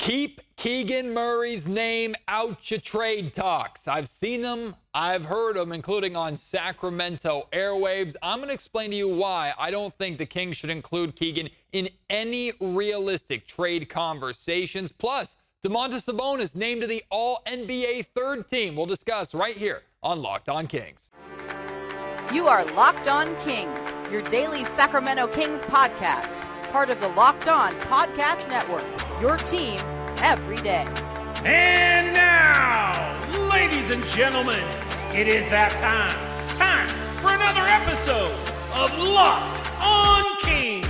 Keep Keegan Murray's name out your trade talks. I've seen them, I've heard them, including on Sacramento airwaves. I'm going to explain to you why I don't think the Kings should include Keegan in any realistic trade conversations. Plus, Domantas Sabonis named to the All-NBA third team. We'll discuss right here on Locked On Kings. You are Locked On Kings, your daily Sacramento Kings podcast. Part of the Locked On Podcast Network, your team every day. And now, ladies and gentlemen, it is that time. Time for another episode of Locked On Kings.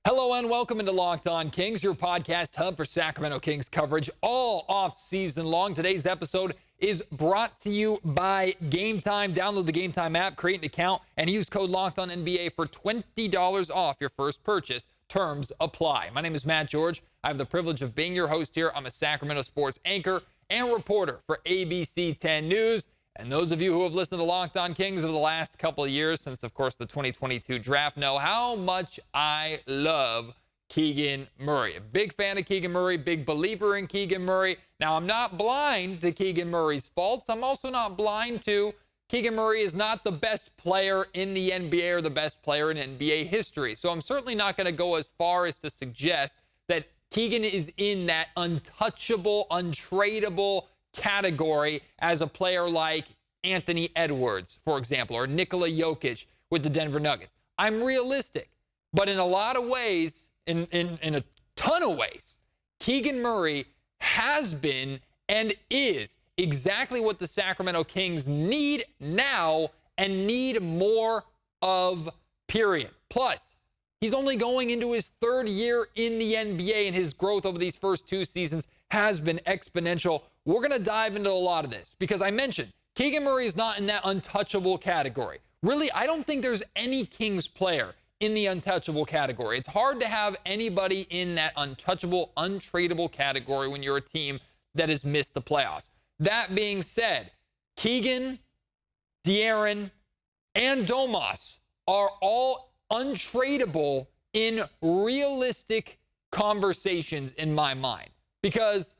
Hello and welcome into Locked On Kings, your podcast hub for Sacramento Kings coverage all off-season long. Today's episode is brought to you by Game Time. Download the Game Time app, create an account, and use code LOCKEDONNBA for $20 off your first purchase. Terms apply. My name is Matt George. I have the privilege of being your host here. I'm a Sacramento sports anchor and reporter for ABC 10 News. And those of you who have listened to Locked On Kings over the last couple of years, since, of course, the 2022 draft, know how much I love Keegan Murray. A big fan of Keegan Murray, big believer in Keegan Murray. Now, I'm not blind to Keegan Murray's faults. I'm also not blind to Keegan Murray is not the best player in the NBA or the best player in NBA history. So I'm certainly not going to go as far as to suggest that Keegan is in that untouchable, untradeable category as a player like Anthony Edwards, for example, or Nikola Jokic with the Denver Nuggets. I'm realistic, but in a lot of ways, in a ton of ways, Keegan Murray has been and is exactly what the Sacramento Kings need now and need more of, period. Plus, he's only going into his third year in the NBA, and his growth over these first two seasons has been exponential. We're going to dive into a lot of this because I mentioned Keegan Murray is not in that untouchable category. Really, I don't think there's any Kings player in the untouchable category. It's hard to have anybody in that untouchable, untradeable category when you're a team that has missed the playoffs. That being said, Keegan, De'Aaron, and Domas are all untradeable in realistic conversations in my mind. Because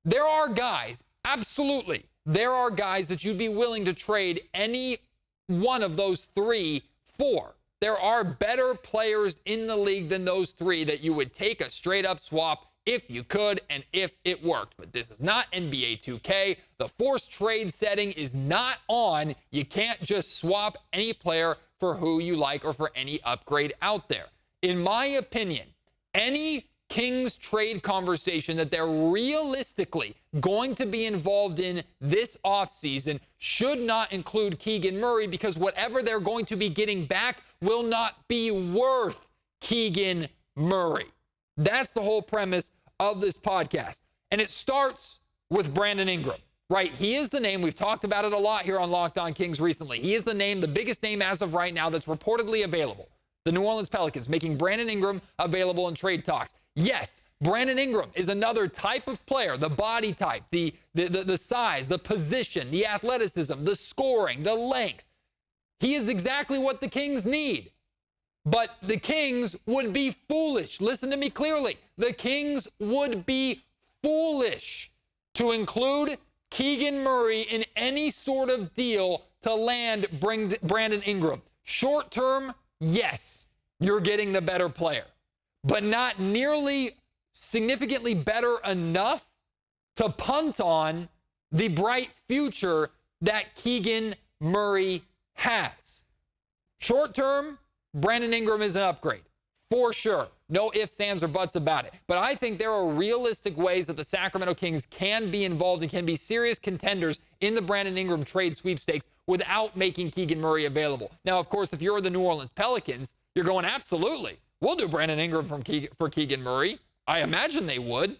there are guys, absolutely, there are guys that you'd be willing to trade any one of those three for. There are better players in the league than those three that you would take a straight-up swap if you could and if it worked. But this is not NBA 2K. The forced trade setting is not on. You can't just swap any player for who you like or for any upgrade out there. In my opinion, any Kings trade conversation that they're realistically going to be involved in this offseason should not include Keegan Murray, because whatever they're going to be getting back will not be worth Keegan Murray. That's the whole premise of this podcast. And it starts with Brandon Ingram, right? He is the name. We've talked about it a lot here on Locked On Kings recently. He is the name, the biggest name as of right now that's reportedly available. The New Orleans Pelicans making Brandon Ingram available in trade talks. Yes, Brandon Ingram is another type of player, the body type, the size, the position, the athleticism, the scoring, the length. He is exactly what the Kings need. But the Kings would be foolish. Listen to me clearly. The Kings would be foolish to include Keegan Murray in any sort of deal to land Brandon Ingram. Short term, yes, you're getting the better player, but not nearly significantly better enough to punt on the bright future that Keegan Murray has. Short term, Brandon Ingram is an upgrade, for sure. No ifs, ands, or buts about it. But I think there are realistic ways that the Sacramento Kings can be involved and can be serious contenders in the Brandon Ingram trade sweepstakes without making Keegan Murray available. Now, of course, if you're the New Orleans Pelicans, you're going, absolutely, we'll do Brandon Ingram for Keegan Murray. I imagine they would.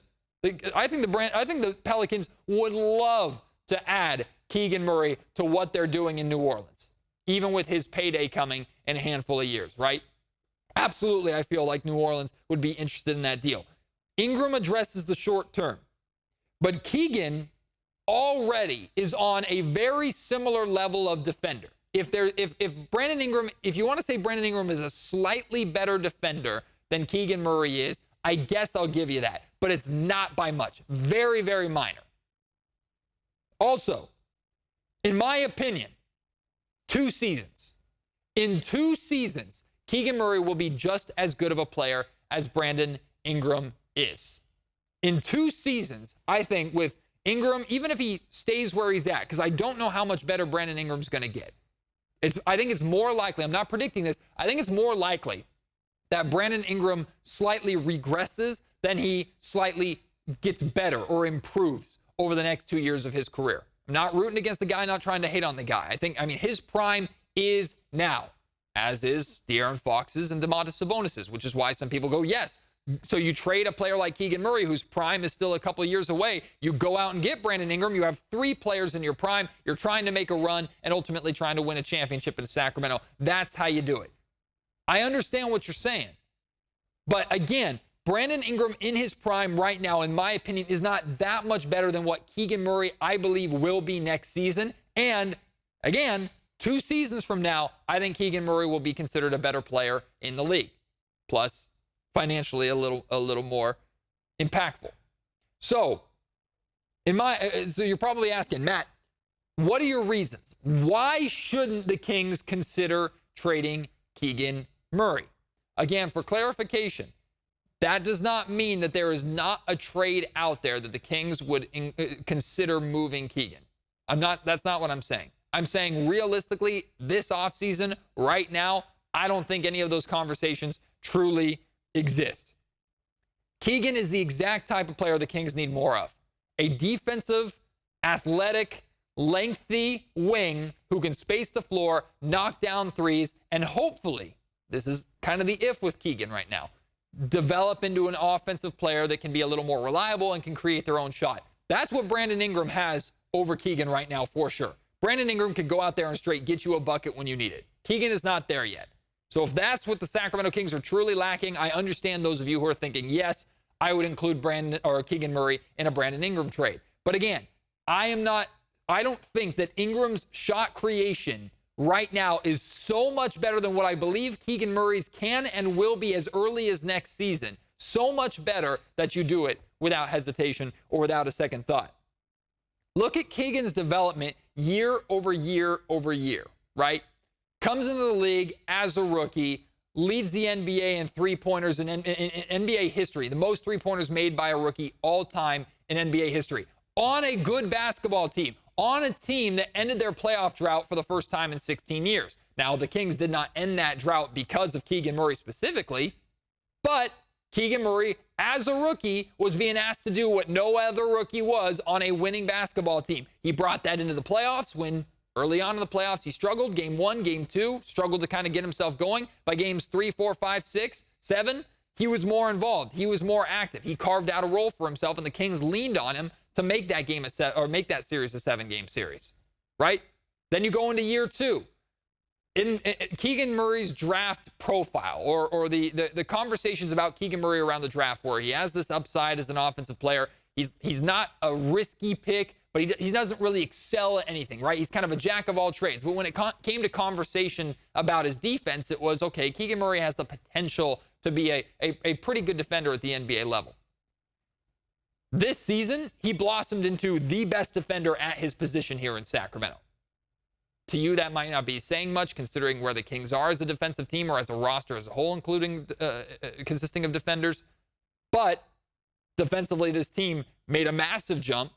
I think the Pelicans would love to add Keegan Murray to what they're doing in New Orleans, even with his payday coming in a handful of years, right? Absolutely, I feel like New Orleans would be interested in that deal. Ingram addresses the short term, but Keegan already is on a very similar level of defender. If Brandon Ingram, if you want to say Brandon Ingram is a slightly better defender than Keegan Murray is. I guess I'll give you that, but it's not by much. Very, very minor. Also, in my opinion, 2 seasons. In 2 seasons, Keegan Murray will be just as good of a player as Brandon Ingram is. In 2 seasons, I think with Ingram, even if he stays where he's at, because I don't know how much better Brandon Ingram's going to get. I think it's more likely, I'm not predicting this, I think it's more likely that Brandon Ingram slightly regresses than he slightly gets better or improves over the next 2 years of his career. I'm not rooting against the guy, not trying to hate on the guy. His prime is now, as is De'Aaron Fox's and Domantas Sabonis's, which is why some people go, yes. So you trade a player like Keegan Murray, whose prime is still a couple of years away. You go out and get Brandon Ingram. You have 3 players in your prime. You're trying to make a run and ultimately trying to win a championship in Sacramento. That's how you do it. I understand what you're saying. But again, Brandon Ingram in his prime right now, in my opinion, is not that much better than what Keegan Murray, I believe, will be next season. And again, 2 seasons from now, I think Keegan Murray will be considered a better player in the league. Plus, financially a little more impactful. So you're probably asking, Matt, what are your reasons? Why shouldn't the Kings consider trading Keegan Murray? Again, for clarification, that does not mean that there is not a trade out there that the Kings would consider moving Keegan. That's not what I'm saying. I'm saying realistically, this offseason, right now, I don't think any of those conversations truly exist. Keegan is the exact type of player the Kings need more of. A defensive, athletic, lengthy wing who can space the floor, knock down threes, and hopefully, this is kind of the if with Keegan right now, develop into an offensive player that can be a little more reliable and can create their own shot. That's what Brandon Ingram has over Keegan right now for sure. Brandon Ingram can go out there and straight get you a bucket when you need it. Keegan is not there yet. So if that's what the Sacramento Kings are truly lacking, I understand those of you who are thinking, yes, I would include Keegan Murray in a Brandon Ingram trade. But again, I don't think that Ingram's shot creation right now is so much better than what I believe Keegan Murray's can and will be as early as next season. So much better that you do it without hesitation or without a second thought. Look at Keegan's development year over year over year, right? Comes into the league as a rookie, leads the NBA in three-pointers in NBA history, the most three-pointers made by a rookie all time in NBA history. On a good basketball team, on a team that ended their playoff drought for the first time in 16 years. Now, the Kings did not end that drought because of Keegan Murray specifically, but Keegan Murray, as a rookie, was being asked to do what no other rookie was on a winning basketball team. He brought that into the playoffs when early on in the playoffs, he struggled. Game 1, Game 2, struggled to kind of get himself going. By games 3, 4, 5, 6, 7, he was more involved. He was more active. He carved out a role for himself, and the Kings leaned on him to make that game make that series a 7-game series, right? Then you go into year 2. In Keegan Murray's draft profile or the conversations about Keegan Murray around the draft, where he has this upside as an offensive player. He's not a risky pick, but he doesn't really excel at anything, right? He's kind of a jack of all trades. But when it came to conversation about his defense, it was, okay, Keegan Murray has the potential to be a pretty good defender at the NBA level. This season, he blossomed into the best defender at his position here in Sacramento. To you, that might not be saying much, considering where the Kings are as a defensive team or as a roster as a whole, including consisting of defenders. But defensively, this team made a massive jump.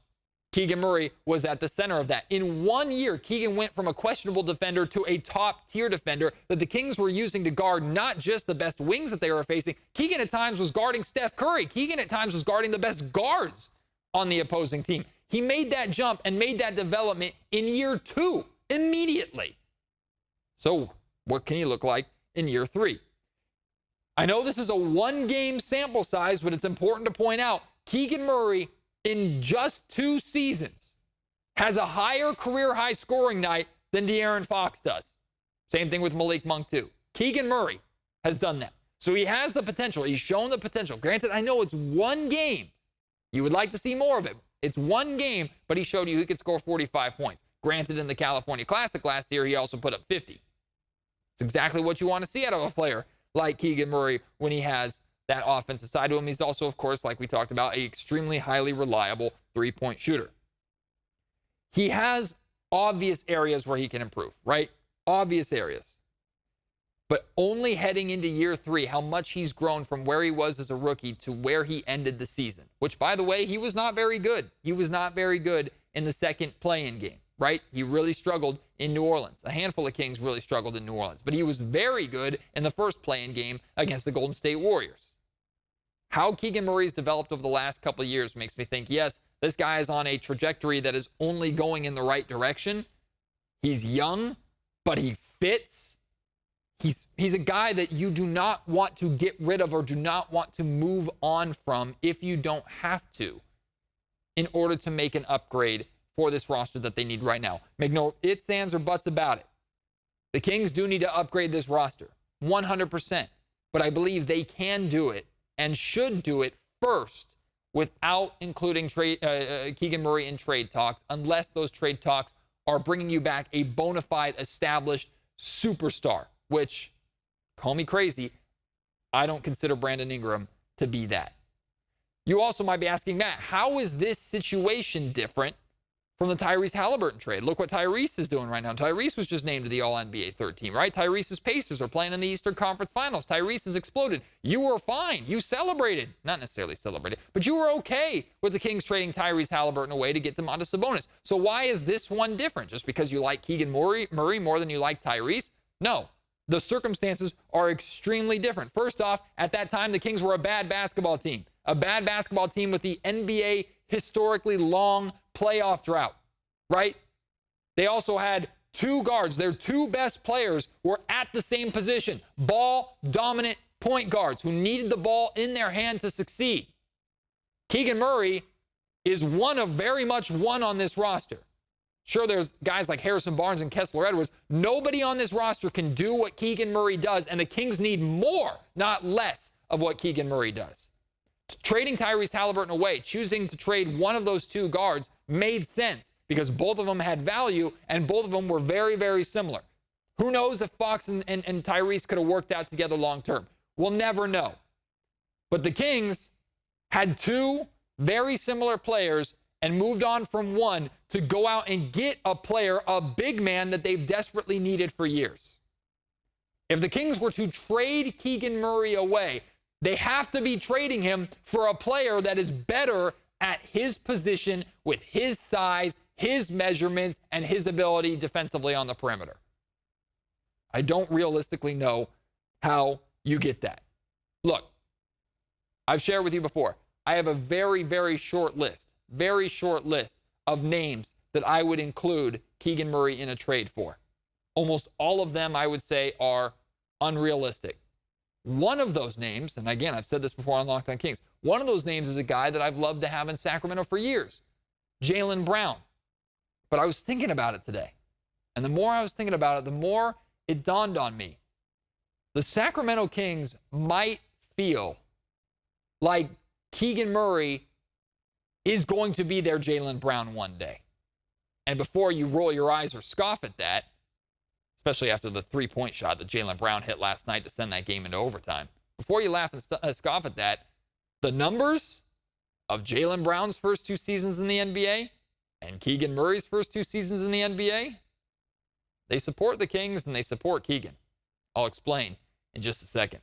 Keegan Murray was at the center of that. In 1 year, Keegan went from a questionable defender to a top-tier defender that the Kings were using to guard not just the best wings that they were facing. Keegan at times was guarding Steph Curry. Keegan at times was guarding the best guards on the opposing team. He made that jump and made that development in year 2 immediately. So what can he look like in year 3? I know this is a 1-game sample size, but it's important to point out Keegan Murray in just 2 seasons has a higher career high scoring night than De'Aaron Fox does. Same thing with Malik Monk too. Keegan Murray has done that. So he has the potential. He's shown the potential. Granted, I know it's 1 game. You would like to see more of it. It's 1 game, but he showed you he could score 45 points. Granted, in the California Classic last year, he also put up 50. It's exactly what you want to see out of a player like Keegan Murray when he has that offensive side to him. He's also, of course, like we talked about, an extremely highly reliable three-point shooter. He has obvious areas where he can improve, right? Obvious areas. But only heading into year 3, how much he's grown from where he was as a rookie to where he ended the season, which, by the way, he was not very good. He was not very good in the second play-in game, right? He really struggled in New Orleans. A handful of Kings really struggled in New Orleans, but he was very good in the first play-in game against the Golden State Warriors. How Keegan Murray's developed over the last couple of years makes me think, yes, this guy is on a trajectory that is only going in the right direction. He's young, but he fits. He's a guy that you do not want to get rid of or do not want to move on from if you don't have to in order to make an upgrade for this roster that they need right now. Make no ifs, ands, or buts about it. The Kings do need to upgrade this roster, 100%. But I believe they can do it and should do it first without including Keegan Murray in trade talks, unless those trade talks are bringing you back a bona fide, established superstar, which, call me crazy, I don't consider Brandon Ingram to be that. You also might be asking, Matt, how is this situation different from the Tyrese Halliburton trade? Look what Tyrese is doing right now. Tyrese was just named to the All-NBA third team, right? Tyrese's Pacers are playing in the Eastern Conference Finals. Tyrese has exploded. You were fine. You celebrated. Not necessarily celebrated, but you were okay with the Kings trading Tyrese Halliburton away to get Domantas Sabonis. So why is this one different? Just because you like Keegan Murray more than you like Tyrese? No. The circumstances are extremely different. First off, at that time, the Kings were a bad basketball team. A bad basketball team with the NBA historically long playoff drought, right? They also had 2 guards. Their 2 best players were at the same position. Ball-dominant point guards who needed the ball in their hand to succeed. Keegan Murray is very much one on this roster. Sure, there's guys like Harrison Barnes and Kessler Edwards. Nobody on this roster can do what Keegan Murray does, and the Kings need more, not less, of what Keegan Murray does. Trading Tyrese Halliburton away, choosing to trade one of those 2 guards made sense because both of them had value and both of them were very, very similar. Who knows if Fox and Tyrese could have worked out together long term? We'll never know. But the Kings had 2 very similar players and moved on from one to go out and get a player, a big man that they've desperately needed for years. If the Kings were to trade Keegan Murray away, they have to be trading him for a player that is better at his position with his size, his measurements, and his ability defensively on the perimeter. I don't realistically know how you get that. Look, I've shared with you before, I have a very, very short list of names that I would include Keegan Murray in a trade for. Almost all of them, I would say, are unrealistic. One of those names, and again, I've said this before on Locked On Kings, one of those names is a guy that I've loved to have in Sacramento for years, Jaylen Brown. But I was thinking about it today. And the more I was thinking about it, the more it dawned on me. The Sacramento Kings might feel like Keegan Murray is going to be their Jaylen Brown one day. And before you roll your eyes or scoff at that, especially after the 3-point shot that Jaylen Brown hit last night to send that game into overtime, before you laugh and scoff at that, the numbers of Jaylen Brown's first 2 seasons in the NBA and Keegan Murray's first 2 seasons in the NBA, they support the Kings and they support Keegan. I'll explain in just a second.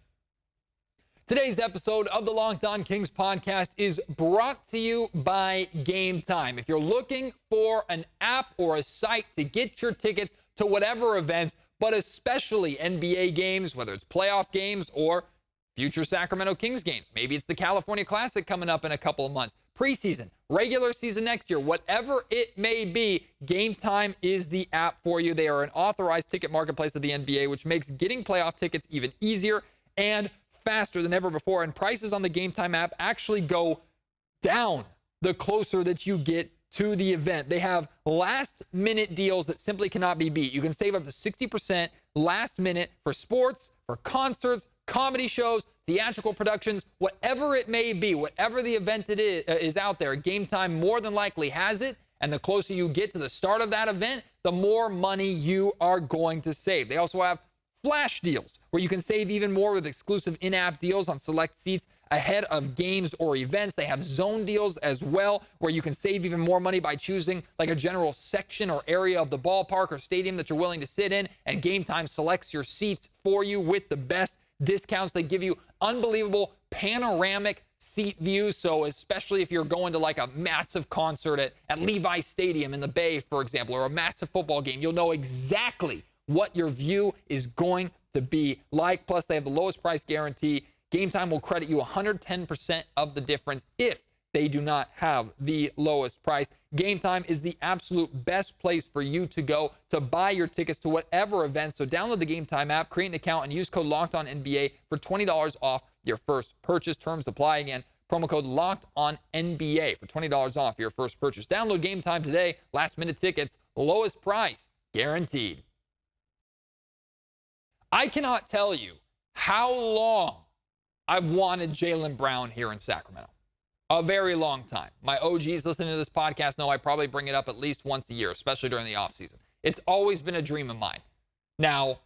Today's episode of the Locked On Kings podcast is brought to you by Game Time. If you're looking for an app or a site to get your tickets to whatever events, but especially NBA games, whether it's playoff games or future Sacramento Kings games, maybe it's the California Classic coming up in a couple of months, preseason, regular season next year, whatever it may be, Game Time is the app for you. They are an authorized ticket marketplace of the NBA, which makes getting playoff tickets even easier and faster than ever before. And prices on the Game Time app actually go down the closer that you get to the event. They have last-minute deals that simply cannot be beat. You can save up to 60% last minute for sports, for concerts, comedy shows, theatrical productions, whatever it may be, whatever the event it is out there. Game Time more than likely has it, and the closer you get to the start of that event, the more money you are going to save. They also have flash deals where you can save even more with exclusive in-app deals on select seats ahead of games or events. They have zone deals as well, where you can save even more money by choosing like a general section or area of the ballpark or stadium that you're willing to sit in, and Game Time selects your seats for you with the best discounts. They give you unbelievable panoramic seat views, so especially if you're going to like a massive concert at Levi Stadium in the Bay, for example, or a massive football game, you'll know exactly what your view is going to be like. Plus, they have the lowest price guarantee. Game Time will credit you 110% of the difference if they do not have the lowest price. Game Time is the absolute best place for you to go to buy your tickets to whatever event. So download the Game Time app, create an account, and use code LOCKEDONNBA for $20 off your first purchase. Terms apply. Again, promo code LOCKEDONNBA for $20 off your first purchase. Download Game Time today. Last minute tickets, lowest price guaranteed. I cannot tell you how long I've wanted Jaylen Brown here in Sacramento. A very long time. My OGs listening to this podcast know I probably bring it up at least once a year, especially during the offseason. It's always been a dream of mine. Now,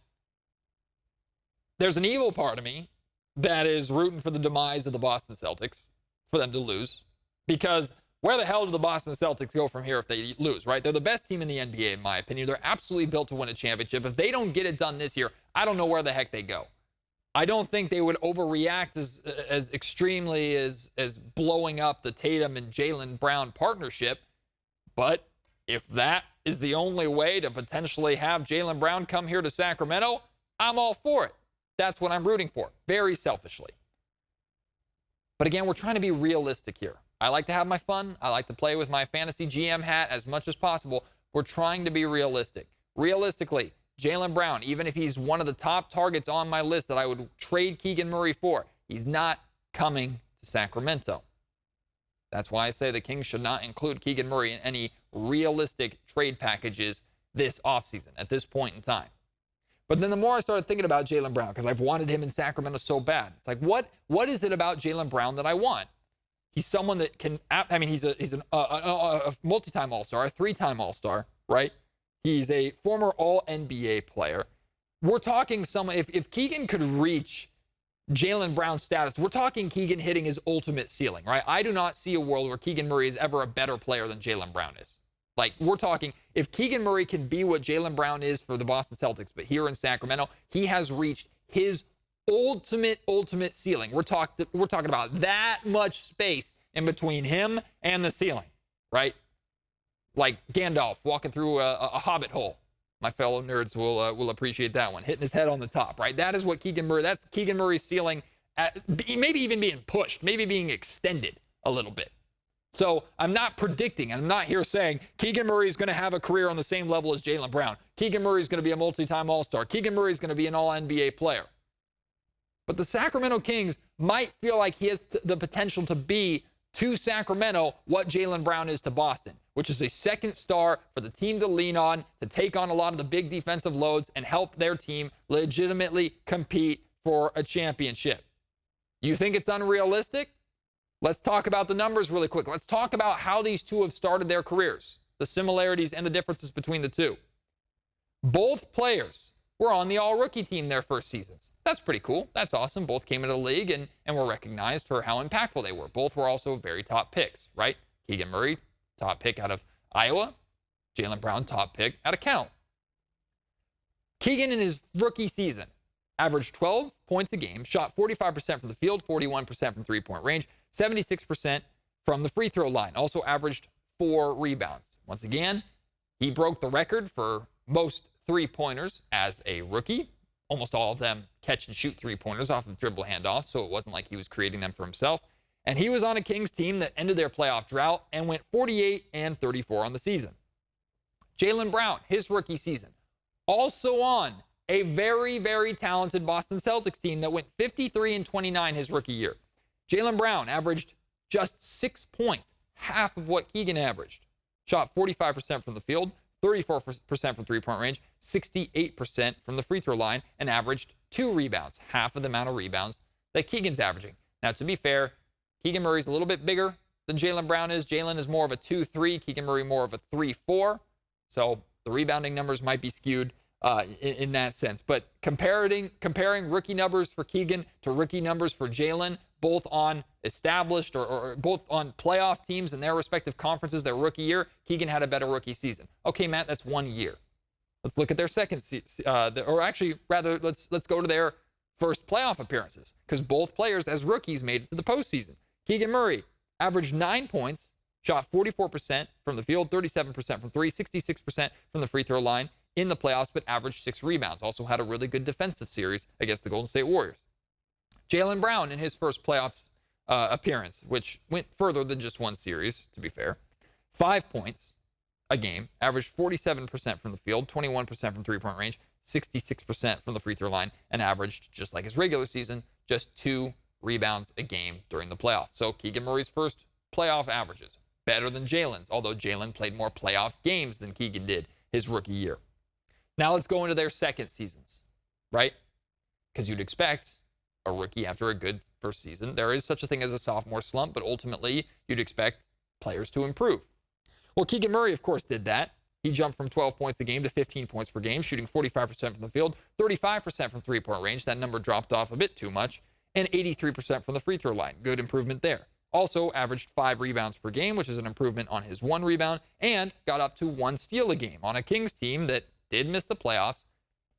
there's an evil part of me that is rooting for the demise of the Boston Celtics, for them to lose, because where the hell do the Boston Celtics go from here if they lose, right? They're the best team in the NBA, in my opinion. They're absolutely built to win a championship. If they don't get it done this year, I don't know where the heck they go. I don't think they would overreact as extremely as blowing up the Tatum and Jaylen Brown partnership. But if that is the only way to potentially have Jaylen Brown come here to Sacramento, I'm all for it. That's what I'm rooting for, very selfishly. But again, we're trying to be realistic here. I like to have my fun. I like to play with my fantasy GM hat as much as possible. We're trying to be realistic. Realistically, Jaylen Brown, even if he's one of the top targets on my list that I would trade Keegan Murray for, he's not coming to Sacramento. That's why I say the Kings should not include Keegan Murray in any realistic trade packages this offseason at this point in time. But then the more I started thinking about Jaylen Brown, because I've wanted him in Sacramento so bad, it's like, what is it about Jaylen Brown that I want? He's someone that can, I mean, he's a multi-time All-Star, a three-time All-Star, right? He's a former All-NBA player. We're talking someone, if Keegan could reach Jaylen Brown's status, we're talking Keegan hitting his ultimate ceiling, right? I do not see a world where Keegan Murray is ever a better player than Jaylen Brown is. Like, we're talking, if Keegan Murray can be what Jaylen Brown is for the Boston Celtics, but here in Sacramento, he has reached his ultimate ceiling. We're talking about that much space in between him and the ceiling, right? Like Gandalf walking through a hobbit hole. My fellow nerds will appreciate that one. Hitting his head on the top, right? That is what Keegan Murray, that's Keegan Murray's ceiling, maybe even being pushed, maybe being extended a little bit. So I'm not predicting, and I'm not here saying Keegan Murray is going to have a career on the same level as Jaylen Brown. Keegan Murray is going to be a multi-time All-Star. Keegan Murray is going to be an All-NBA player. But the Sacramento Kings might feel like he has the potential to be to Sacramento what Jaylen Brown is to Boston, which is a second star for the team to lean on, to take on a lot of the big defensive loads and help their team legitimately compete for a championship. You think it's unrealistic? Let's talk about the numbers really quick. Let's talk about how these two have started their careers, the similarities and the differences between the two. Both players were on the all-rookie team their first seasons. That's pretty cool. That's awesome. Both came into the league and were recognized for how impactful they were. Both were also very top picks, right? Keegan Murray, top pick out of Iowa. Jaylen Brown, top pick out of Cal. Keegan in his rookie season averaged 12 points a game, shot 45% from the field, 41% from three-point range, 76% from the free throw line. Also averaged 4 rebounds. Once again, he broke the record for most three-pointers as a rookie. Almost all of them catch and shoot three-pointers off of dribble handoffs, so it wasn't like he was creating them for himself. And he was on a Kings team that ended their playoff drought and went 48-34 on the season. Jaylen Brown, his rookie season, also on a very, very talented Boston Celtics team that went 53-29 his rookie year. Jaylen Brown averaged just 6 points, half of what Keegan averaged. Shot 45% from the field, 34% from three-point range, 68% from the free throw line, and averaged 2 rebounds, half of the amount of rebounds that Keegan's averaging. Now, to be fair, Keegan Murray's a little bit bigger than Jaylen Brown is. Jaylen is more of a 2-3, Keegan Murray more of a 3-4. So the rebounding numbers might be skewed in that sense. But comparing rookie numbers for Keegan to rookie numbers for Jalen, both on established or both on playoff teams in their respective conferences, their rookie year, Keegan had a better rookie season. Okay, Matt, that's 1 year. Let's look at their second season, let's go to their first playoff appearances, because both players as rookies made it to the postseason. Keegan Murray averaged 9 points, shot 44% from the field, 37% from three, 66% from the free throw line in the playoffs, but averaged 6 rebounds. Also had a really good defensive series against the Golden State Warriors. Jalen Brown in his first playoffs appearance, which went further than just one series, to be fair. 5 points a game, averaged 47% from the field, 21% from three-point range, 66% from the free throw line, and averaged, just like his regular season, just 2 rebounds a game during the playoffs. So Keegan Murray's first playoff averages, better than Jalen's, although Jalen played more playoff games than Keegan did his rookie year. Now let's go into their second seasons, right? Because you'd expect a rookie after a good first season, there is such a thing as a sophomore slump, but ultimately you'd expect players to improve. Well, Keegan Murray, of course, did that. He jumped from 12 points a game to 15 points per game, shooting 45% from the field, 35% from three-point range. That number dropped off a bit too much, and 83% from the free throw line. Good improvement there. Also averaged 5 rebounds per game, which is an improvement on his 1 rebound, and got up to 1 steal a game on a Kings team that did miss the playoffs,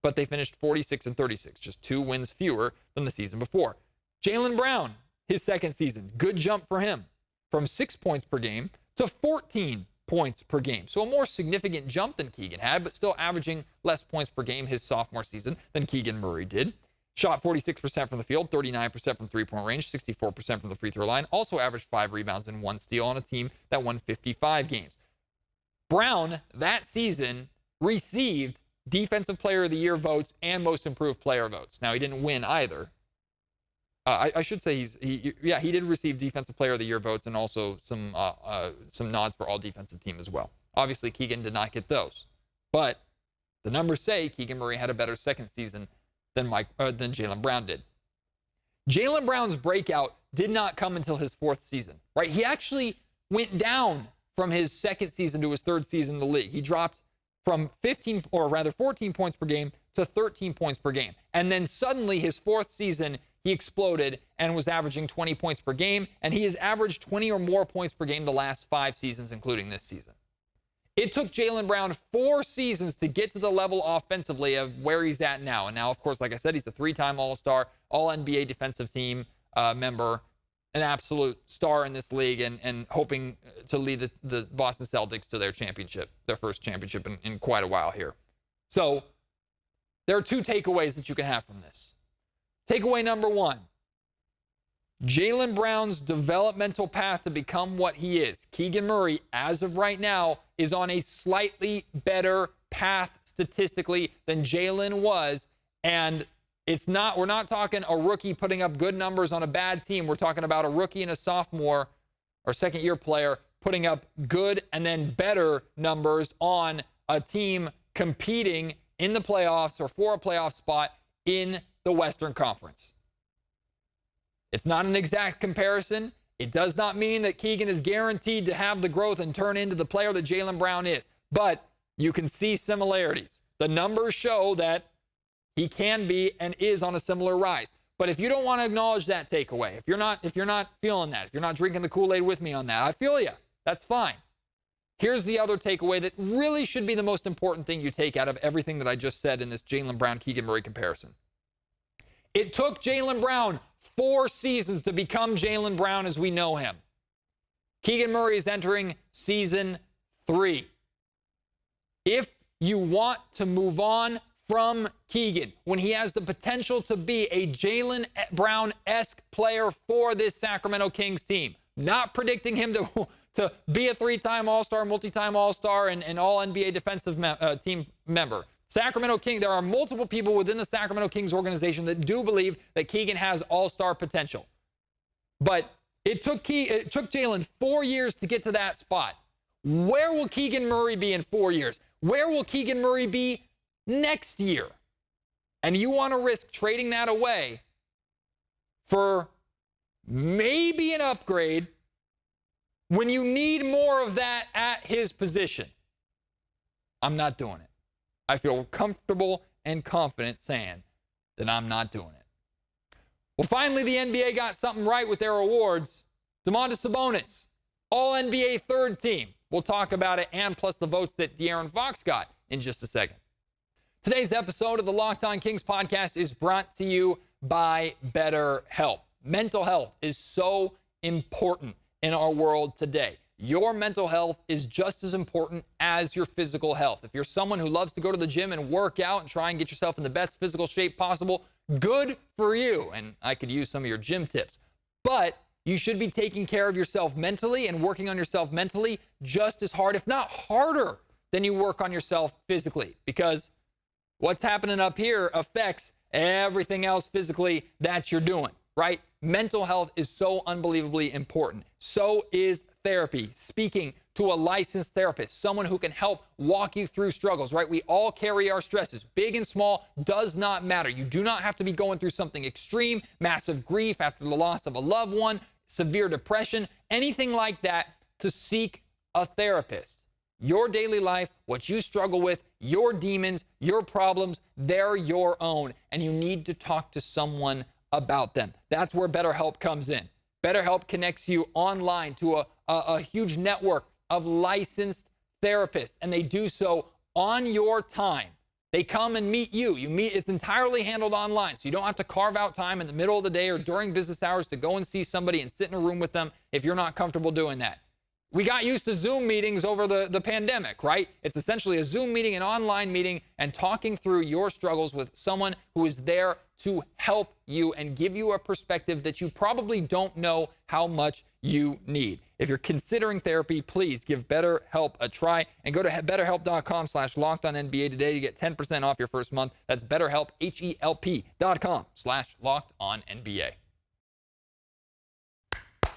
but they finished 46-36, just 2 wins fewer than the season before. Jalen Brown, his second season, good jump for him, from 6 points per game to 14 points per game. So a more significant jump than Keegan had, but still averaging less points per game his sophomore season than Keegan Murray did. Shot 46% from the field, 39% from three-point range, 64% from the free throw line. Also averaged 5 rebounds and 1 steal on a team that won 55 games. Brown, that season, received Defensive Player of the Year votes and Most Improved Player votes. Now, he didn't win either. I should say he did receive Defensive Player of the Year votes and also some nods for All Defensive Team as well. Obviously, Keegan did not get those, but the numbers say Keegan Murray had a better second season than Jalen Brown did. Jalen Brown's breakout did not come until his 4th season, right? He actually went down from his second season to his 3rd season in the league. He dropped from 14 points per game to 13 points per game. And then suddenly his 4th season, he exploded and was averaging 20 points per game. And he has averaged 20 or more points per game the last 5 seasons, including this season. It took Jalen Brown 4 seasons to get to the level offensively of where he's at now. And now, of course, like I said, he's a 3-time All-Star, All-NBA defensive team member, an absolute star in this league, and hoping to lead the Boston Celtics to their championship, their first championship in quite a while here. So there are 2 takeaways that you can have from this. Takeaway number 1, Jalen Brown's developmental path to become what he is. Keegan Murray, as of right now, is on a slightly better path statistically than Jalen was. And we're not talking a rookie putting up good numbers on a bad team. We're talking about a rookie and a sophomore or second-year player putting up good and then better numbers on a team competing in the playoffs or for a playoff spot in the Western Conference. It's not an exact comparison. It does not mean that Keegan is guaranteed to have the growth and turn into the player that Jalen Brown is. But you can see similarities. The numbers show that he can be and is on a similar rise. But if you don't want to acknowledge that takeaway, if you're not feeling that, if you're not drinking the Kool-Aid with me on that, I feel you. That's fine. Here's the other takeaway that really should be the most important thing you take out of everything that I just said in this Jalen Brown-Keegan Murray comparison. It took Jalen Brown 4 seasons to become Jalen Brown as we know him. Keegan Murray is entering season 3. If you want to move on from Keegan, when he has the potential to be a Jalen Brown-esque player for this Sacramento Kings team, not predicting him to be a 3-time All-Star, multi-time All-Star, and All-NBA defensive team member. Sacramento Kings, there are multiple people within the Sacramento Kings organization that do believe that Keegan has all-star potential. But it took Jalen 4 years to get to that spot. Where will Keegan Murray be in 4 years? Where will Keegan Murray be next year? And you want to risk trading that away for maybe an upgrade when you need more of that at his position? I'm not doing it. I feel comfortable and confident saying that I'm not doing it. Well, finally, the NBA got something right with their awards. Domantas Sabonis, All-NBA third team. We'll talk about it, and plus the votes that De'Aaron Fox got in just a second. Today's episode of the Locked On Kings podcast is brought to you by BetterHelp. Mental health is so important in our world today. Your mental health is just as important as your physical health. If you're someone who loves to go to the gym and work out and try and get yourself in the best physical shape possible, good for you. And I could use some of your gym tips. But you should be taking care of yourself mentally and working on yourself mentally just as hard, if not harder, than you work on yourself physically. Because what's happening up here affects everything else physically that you're doing, right? Mental health is so unbelievably important. So is therapy. Speaking to a licensed therapist, someone who can help walk you through struggles, right? We all carry our stresses, big and small, does not matter. You do not have to be going through something extreme, massive grief after the loss of a loved one, severe depression, anything like that, to seek a therapist. Your daily life, what you struggle with, your demons, your problems, they're your own, and you need to talk to someone about them. That's where BetterHelp comes in. BetterHelp connects you online to a huge network of licensed therapists, and they do so on your time. They come and meet you. It's entirely handled online, so you don't have to carve out time in the middle of the day or during business hours to go and see somebody and sit in a room with them if you're not comfortable doing that. We got used to Zoom meetings over the pandemic, right? It's essentially a Zoom meeting, an online meeting, and talking through your struggles with someone who is there to help you and give you a perspective that you probably don't know how much you need. If you're considering therapy, please give BetterHelp a try and go to betterhelp.com/LockedOnNBA today to get 10% off your first month. That's BetterHelp, HELP.com/LockedOnNBA.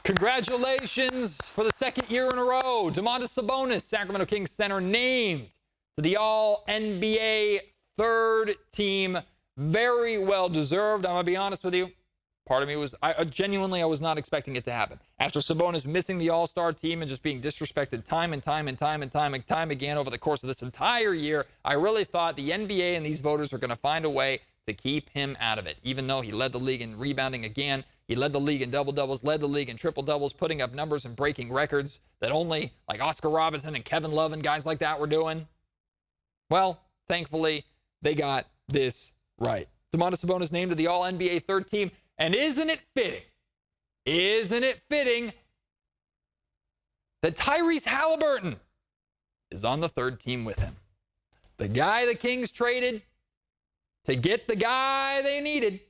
Congratulations for the second year in a row. Domantas Sabonis, Sacramento Kings center, named to the All-NBA third team. Very well deserved. I'm going to be honest with you. Part of me was, I was not expecting it to happen. After Sabonis missing the All-Star team and just being disrespected time and time again over the course of this entire year, I really thought the NBA and these voters are going to find a way to keep him out of it. Even though he led the league in rebounding again, he led the league in double-doubles, led the league in triple-doubles, putting up numbers and breaking records that only like Oscar Robertson and Kevin Love and guys like that were doing. Well, thankfully, they got this right. Domantas Sabonis named to the All-NBA third team. And isn't it fitting that Tyrese Halliburton is on the third team with him? The guy the Kings traded to get the guy they needed,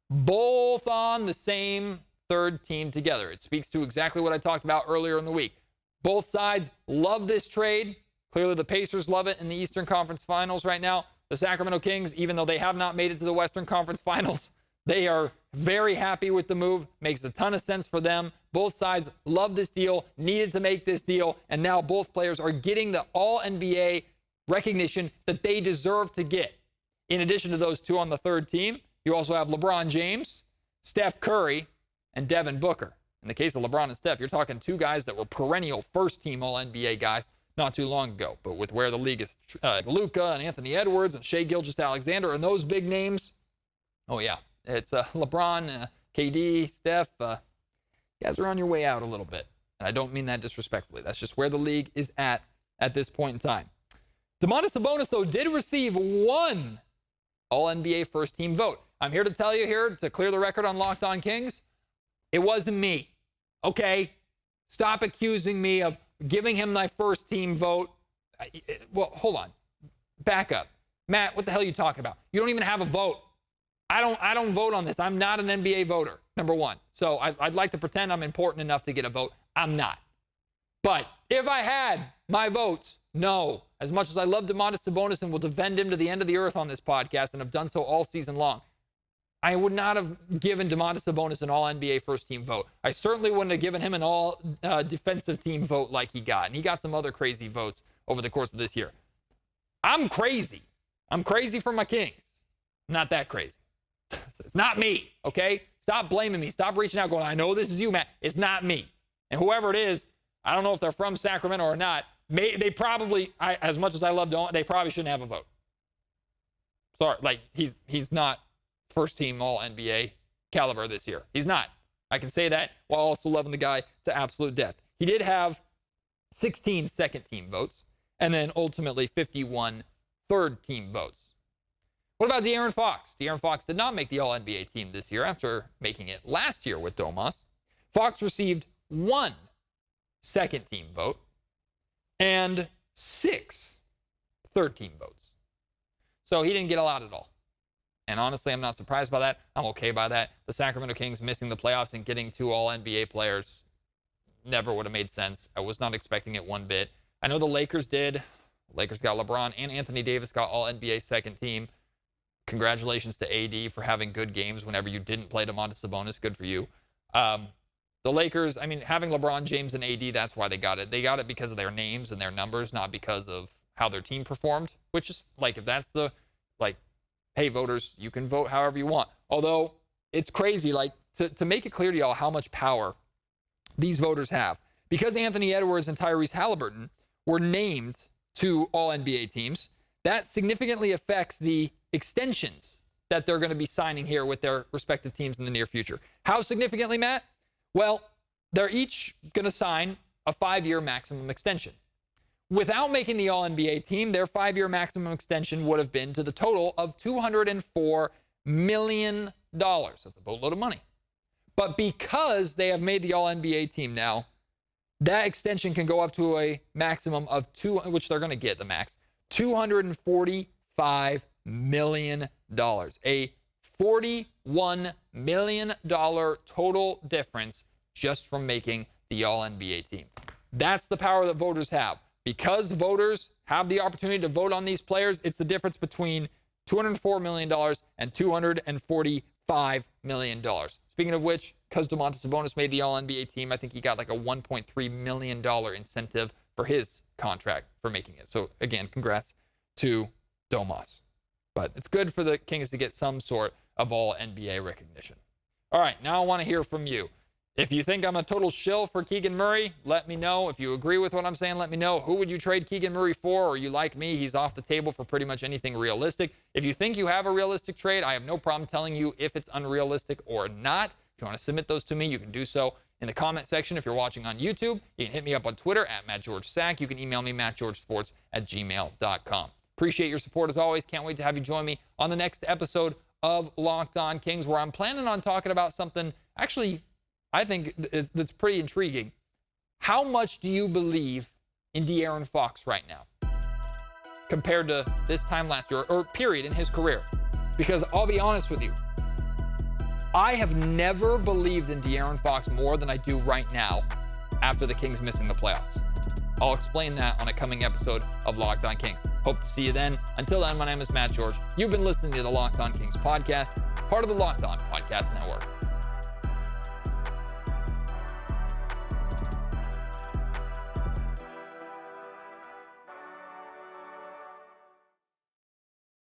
both on the same third team together. It speaks to exactly what I talked about earlier in the week. Both sides love this trade. Clearly the Pacers love it in the Eastern Conference Finals right now. The Sacramento Kings, even though they have not made it to the Western Conference Finals, they are very happy with the move. Makes a ton of sense for them. Both sides love this deal, needed to make this deal, and now both players are getting the All-NBA recognition that they deserve to get. In addition to those two on the third team, you also have LeBron James, Steph Curry, and Devin Booker. In the case of LeBron and Steph, you're talking two guys that were perennial first-team All-NBA guys not too long ago. But with where the league is, Luka and Anthony Edwards and Shai Gilgeous-Alexander and those big names, oh yeah, it's LeBron, KD, Steph. You guys are on your way out a little bit. And I don't mean that disrespectfully. That's just where the league is at this point in time. Domantas Sabonis, though, did receive one All-NBA first-team vote. I'm here to tell you here, to clear the record on Locked On Kings, it wasn't me, okay? Stop accusing me of giving him my first-team vote. Well, hold on. Back up. Matt, what the hell are you talking about? You don't even have a vote. I don't vote on this. I'm not an NBA voter, number one. So I'd like to pretend I'm important enough to get a vote. I'm not. But if I had my votes, no. As much as I love Domantas Sabonis and will defend him to the end of the earth on this podcast and have done so all season long, I would not have given Domantas Sabonis an All-NBA first-team vote. I certainly wouldn't have given him an All-Defensive Team vote like he got. And he got some other crazy votes over the course of this year. I'm crazy. I'm crazy for my Kings. I'm not that crazy. It's not me, okay? Stop blaming me. Stop reaching out going, I know this is you, Matt. It's not me. And whoever it is, I don't know if they're from Sacramento or not. They probably, as much as I love Domantas, they probably shouldn't have a vote. Sorry, like he's not first team all NBA caliber this year. He's not. I can say that while also loving the guy to absolute death. He did have 16 second team votes and then ultimately 51 third team votes. What about De'Aaron Fox? De'Aaron Fox did not make the All-NBA team this year after making it last year with Domas. Fox received 1 second team vote and 6 third team votes. So he didn't get a lot at all. And honestly, I'm not surprised by that. I'm okay by that. The Sacramento Kings missing the playoffs and getting 2 All-NBA players never would have made sense. I was not expecting it one bit. I know the Lakers did. Lakers got LeBron and Anthony Davis got All-NBA second team. Congratulations to AD for having good games whenever you didn't play Domantas Sabonis. Good for you. The Lakers, I mean, having LeBron James and AD, that's why they got it. They got it because of their names and their numbers, not because of how their team performed, which is like, if that's the, like, hey, voters, you can vote however you want. Although it's crazy, like, to make it clear to y'all how much power these voters have. Because Anthony Edwards and Tyrese Halliburton were named to All-NBA teams, that significantly affects the extensions that they're going to be signing here with their respective teams in the near future. How significantly, Matt? Well, they're each going to sign a 5-year maximum extension. Without making the All-NBA team, their 5-year maximum extension would have been to the total of $204 million. That's a boatload of money. But because they have made the All-NBA team now, that extension can go up to a maximum of which they're going to get the max, $245 million. A $41 million total difference just from making the All-NBA team. That's the power that voters have. Because voters have the opportunity to vote on these players, it's the difference between $204 million and $245 million. Speaking of which, because Domantas Sabonis made the All-NBA team, I think he got like a $1.3 million incentive for his contract for making it. So again, congrats to Domas. But it's good for the Kings to get some sort of All-NBA recognition. All right, now I want to hear from you. If you think I'm a total shill for Keegan Murray, let me know. If you agree with what I'm saying, let me know. Who would you trade Keegan Murray for? Or you like me, he's off the table for pretty much anything realistic. If you think you have a realistic trade, I have no problem telling you if it's unrealistic or not. If you want to submit those to me, you can do so in the comment section. If you're watching on YouTube, you can hit me up on Twitter at MattGeorgeSack. You can email me, mattgeorgesports@gmail.com. Appreciate your support as always. Can't wait to have you join me on the next episode of Locked On Kings, where I'm planning on talking about something actually I think that's pretty intriguing. How much do you believe in De'Aaron Fox right now compared to this time last year or period in his career? Because I'll be honest with you, I have never believed in De'Aaron Fox more than I do right now after the Kings missing the playoffs. I'll explain that on a coming episode of Locked On Kings. Hope to see you then. Until then, my name is Matt George. You've been listening to the Locked On Kings podcast, part of the Locked On Podcast Network.